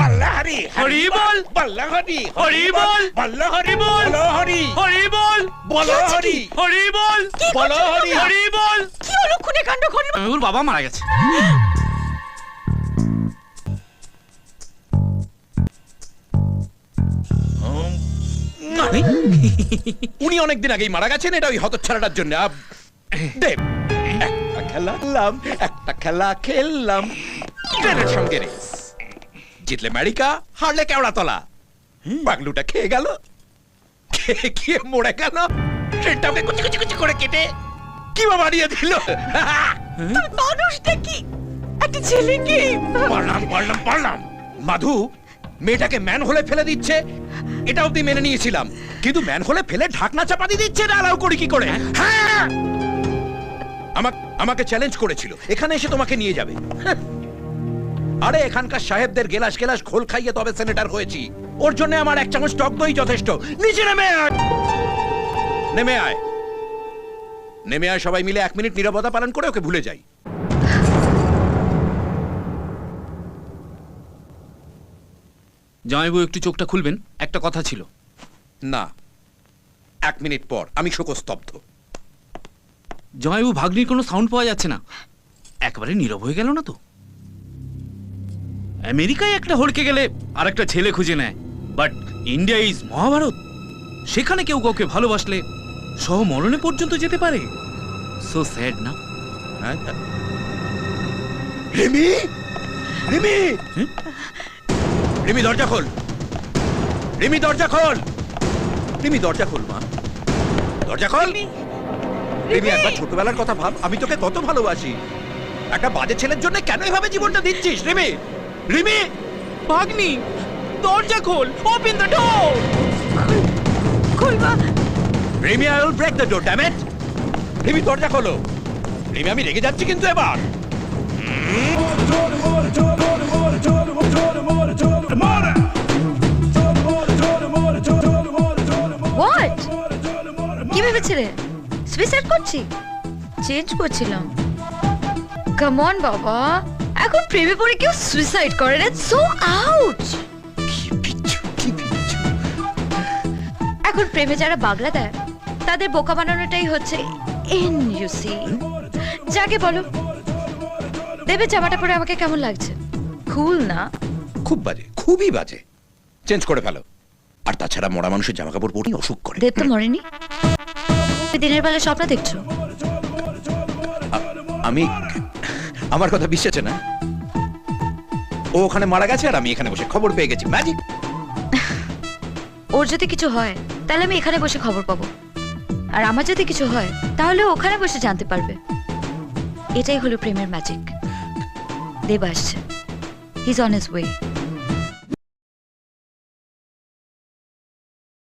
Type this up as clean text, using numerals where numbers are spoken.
বল্লা হরি হরি বল বল্লা হরি হরি বল বল্লা হরি বল বলো হরি হরি বল বলো হরি হরি বল বলো হরি হরি বল। কি হলো খুনে কাণ্ড হরি ওর বাবা মারা গেছে। উনি অনেকদিন আগেই মারা গেছেন, এটা ওই হতচ্ছাড়াটার জন্য। দেব, একটা খেলা খেললাম, একটা খেলা খেললাম ট্রেনের সঙ্গে রেস, জিতলে আমেরিকা, হারলে কেওড়াতলা। পাগলুটা খেয়ে গেল, খেয়ে মরে গেল, ট্রেনটাকে কুচি কুচি কুচি করে কেটে কি বানিয়ে দিল। মানুষটা কি একটা ছেলে কি পারলাম মাধু মেয়েটাকে ম্যান হলে ফেলে দিচ্ছে, এটা অব্দি মেনে নিয়েছিলাম, কিন্তু ম্যান হলে ফেলে ঢাকনা চাপা দিয়ে দিচ্ছে, এটা অ্যালাউ করি কি করে? হ্যাঁ, আমাকে চ্যালেঞ্জ করেছিল এখানে এসে তোমাকে নিয়ে যাবে। আরে এখানকার সাহেবদের গেলাস গেলাস খোল খাইয়ে তবে সেনেটার হয়েছি, ওর জন্য আমার এক চামচ টক দই যথেষ্ট। নিচে নেমে আয়, নেমে আয়, নেমে আয়। সবাই মিলে 1 মিনিট নীরবতা পালন করে ওকে ভুলে যাই। জামাইবাবু একটু চোখটা খুলবেন, একটা কথা ছিল। না, 1 মিনিট পর আমি শোকস্তব্ধ। জামাইবাবু ভাগ্নির কোনো সাউন্ড পাওয়া যাচ্ছে না, একবারে নীরব হয়ে গেল না তো? আমেরিকায় একটা হড়কে গেলে আর একটা ছেলে খুঁজে নেয়, বাট ইন্ডিয়া ইজ মহাভারত, সেখানে কেউ কাউকে ভালোবাসলে সহ মরণে পর্যন্ত যেতে পারে। সো স্যাড না? রিমি, রিমি, রিমি দরজা খোল, রিমি দরজা খোল, রিমি দরজা খোল, মা দরজা খোল। রিমি একবার ছোটবেলার কথা ভাব, আমি তোকে কত ভালোবাসি, একটা বাজে ছেলের জন্য কেন এভাবে জীবনটা দিচ্ছিস? রিমি, রিমি, ভাগ্নি দরজা খোল, ওপেন দ্য ডোর। খুলবা Rimi, I will break the door, damn it. Rimi দরজা খোলো। রিমি আমি রেগে যাচ্ছি কিন্তু এবার। হোয়াট কি ভেবেছিলে সুইসাইড করছি? চেঞ্জ করছিলাম। কাম অন বাবা, এখন প্রেমে পড়ে কেউ সুইসাইড করে না, সো আউট। কি বিচ্ছু, কি বিচ্ছু। এখন প্রেমে যারা বাগলা দেয় তাদের বোকা বানানোটাই হচ্ছে এনইউসি। যাকে বলো, দেবে জামাটা পরে আমাকে কেমন লাগছে? কুল না? খুব বাজে, খুবই বাজে, চেঞ্জ করে ফেলো। আর তাছাড়া মরা মানুষের জামা কাপড় পরেই অসুখ করে। দেব তো মরেনি, তুমি দিনের বেলা স্বপ্ন দেখছো। আমি, আমার কথা বিশ্বাসে না, ও ওখানে মারা গেছে আর আমি এখানে বসে খবর পেয়ে গেছি, ম্যাজিক। ওর যদি কিছু হয় তাহলে আমি এখানে বসে খবর পাবো, আর আমার যদি কিছু হয় তাহলে ওখানে বসে জানতে পারবে। এটাই হলো প্রেমের ম্যাজিক। দেব আসছে, he is on his way.